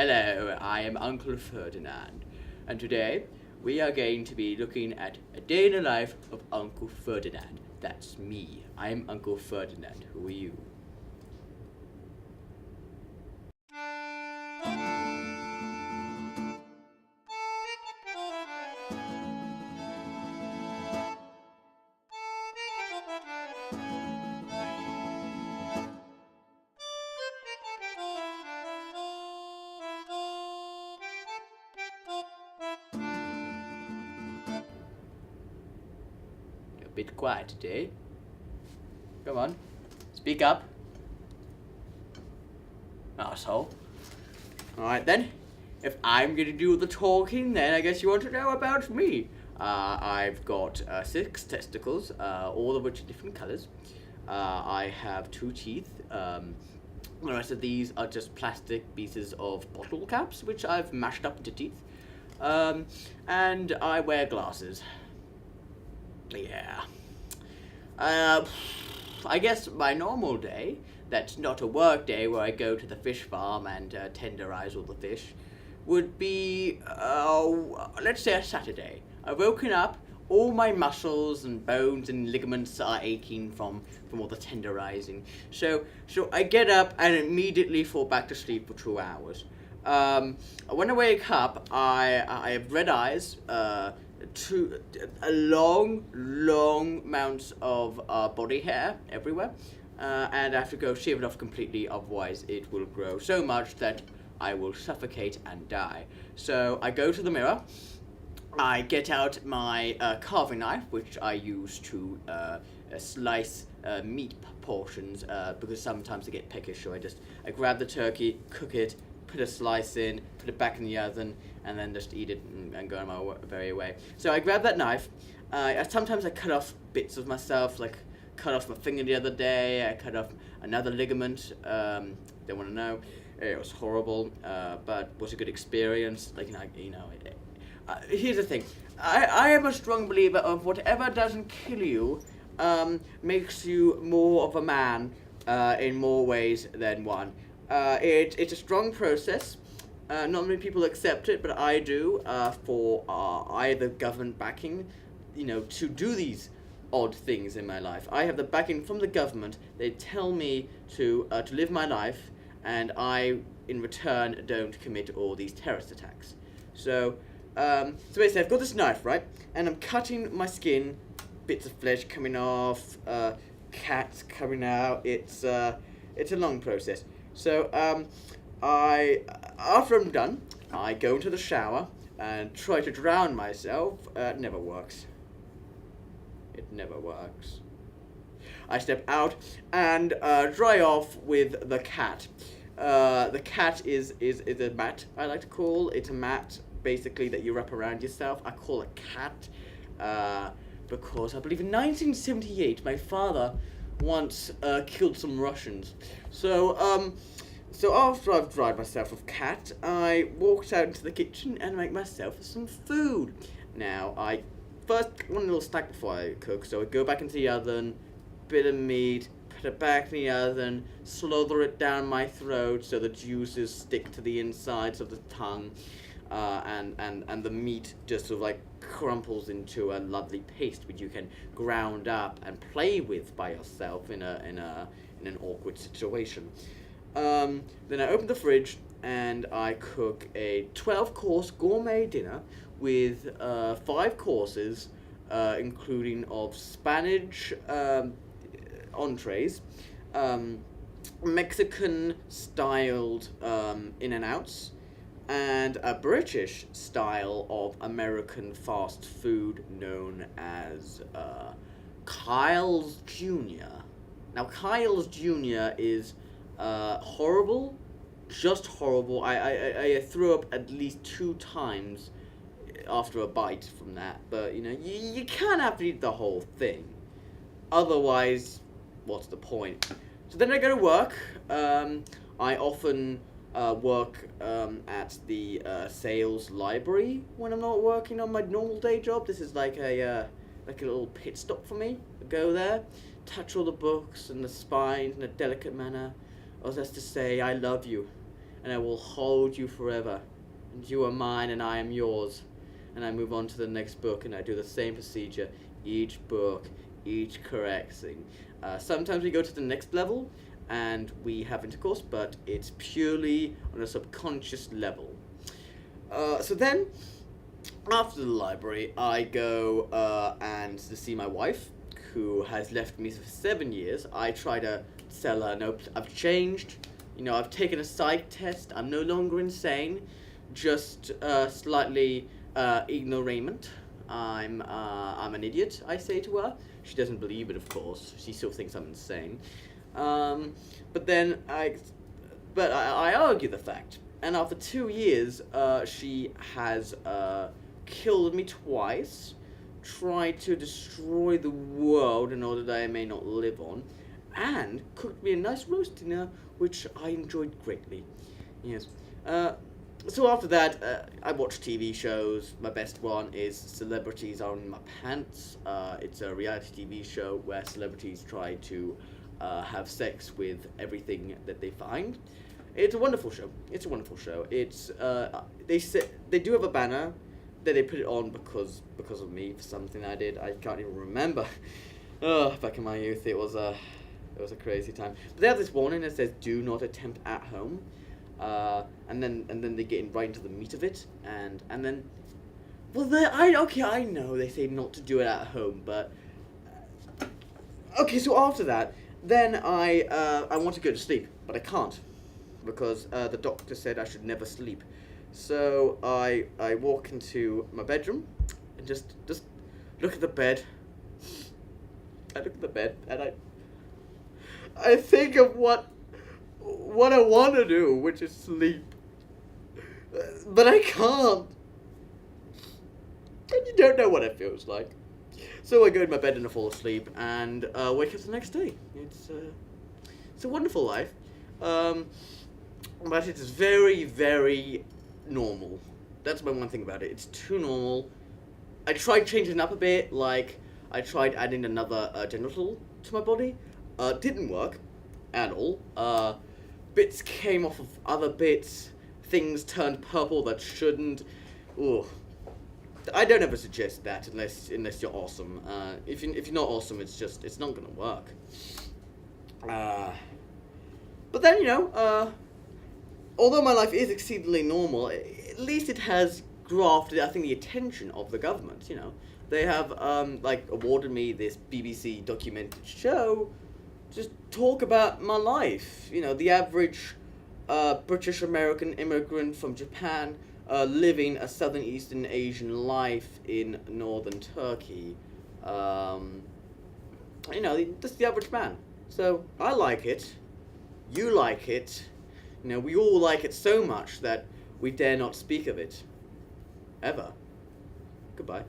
Hello, I am Uncle Ferdinand, and today we are going to be looking at a day in the life of Uncle Ferdinand. That's me. I'm Uncle Ferdinand. Who are you? You're a bit quiet today. Come on, speak up, asshole. Alright then, if I'm gonna do the talking, then I guess you want to know about me. I've got 6 testicles, all of which are different colors. I have 2 teeth. The rest of these are just plastic pieces of bottle caps, which I've mashed up into teeth. And I wear glasses. Yeah. I guess my normal day, that's not a work day where I go to the fish farm and tenderize all the fish, would be, let's say a Saturday. I've woken up, all my muscles and bones and ligaments are aching from all the tenderizing. So I get up and immediately fall back to sleep for 2 hours. When I wake up, I have red eyes, a long amounts of body hair everywhere, and I have to go shave it off completely, otherwise it will grow so much that I will suffocate and die. So I go to the mirror, I get out my carving knife, which I use to slice meat portions, because sometimes I get peckish, so I grab the turkey, cook it, put a slice in, put it back in the oven, and then just eat it and go on my merry way. So I grab that knife. Sometimes I cut off bits of myself, like cut off my finger the other day. I cut off another ligament. Don't want to know. It was horrible, but was a good experience. Here's the thing. I am a strong believer of whatever doesn't kill you makes you more of a man in more ways than one. It's a strong process. Not many people accept it, but I do, for either government backing, to do these odd things in my life. I have the backing from the government. They tell me to live my life, and I, in return, don't commit all these terrorist attacks. So basically, I've got this knife, right, and I'm cutting my skin, bits of flesh coming off, cats coming out. It's a long process. So after I'm done, I go into the shower and try to drown myself. It never works. It never works. I step out and dry off with the cat. The cat is a mat, I like to call. It's a mat, basically, that you wrap around yourself. I call it cat because I believe in 1978 my father once killed some Russians. So after I've dried myself with cat, I walked out into the kitchen and make myself some food. Now, I first want a little snack before I cook, so I go back into the oven, bit of meat, put it back in the oven, slither it down my throat so the juices stick to the insides of the tongue, and the meat just sort of like crumples into a lovely paste which you can ground up and play with by yourself in an awkward situation. Then I open the fridge and I cook a 12-course gourmet dinner with 5 courses, including of Spanish entrees, Mexican-styled In-N-Outs, and a British style of American fast food known as Kyle's Jr. Now, Kyle's Jr. is horrible, just horrible. I threw up at least 2 times after a bite from that, but you can't have to eat the whole thing. Otherwise, what's the point? So then I go to work. I often work at the sales library when I'm not working on my normal day job. This is like a little pit stop for me. I go there, touch all the books and the spines in a delicate manner, or as to say, I love you. and I will hold you forever. And you are mine, and I am yours. And I move on to the next book, and I do the same procedure. Each book, each correcting. Sometimes we go to the next level, and we have intercourse, but it's purely on a subconscious level. So then, after the library, I go and to see my wife, who has left me for 7 years. I try to tell her, no, I've changed. I've taken a psych test. I'm no longer insane, just slightly ignorant. I'm an idiot, I say to her. She doesn't believe it, of course. She still thinks I'm insane. But then I argue the fact. And after 2 years, she has killed me twice, tried to destroy the world in order that I may not live on, and cooked me a nice roast dinner, which I enjoyed greatly. Yes. So after that, I watch TV shows. My best one is Celebrities Are in My Pants. It's a reality TV show where celebrities try to have sex with everything that they find. It's a wonderful show. It's they do have a banner that they put it on because of me for something I did. I can't even remember. Back in my youth, it was a crazy time. But they have this warning that says "Do not attempt at home," and then they get right into the meat of it, and then, well, I know they say not to do it at home, but okay. So after that, then I want to go to sleep, but I can't because the doctor said I should never sleep. So I walk into my bedroom and just look at the bed. I look at the bed and I think of what I want to do, which is sleep. But I can't. And you don't know what it feels like. So I go in my bed and I fall asleep and wake up the next day. It's a wonderful life. But it is very, very normal. That's my one thing about it. It's too normal. I tried changing it up a bit, like I tried adding another genital to my body. Didn't work at all. Bits came off of other bits. Things turned purple that shouldn't. Ooh. I don't ever suggest that unless you're awesome. If you're not awesome, it's not gonna work. But then although my life is exceedingly normal, at least it has grafted, I think, the attention of the government. They have awarded me this BBC documented show. Just talk about my life. The average British American immigrant from Japan living a Southern Eastern Asian life in northern Turkey. That's the average man. So I like it. You like it. We all like it so much that we dare not speak of it. Ever. Goodbye.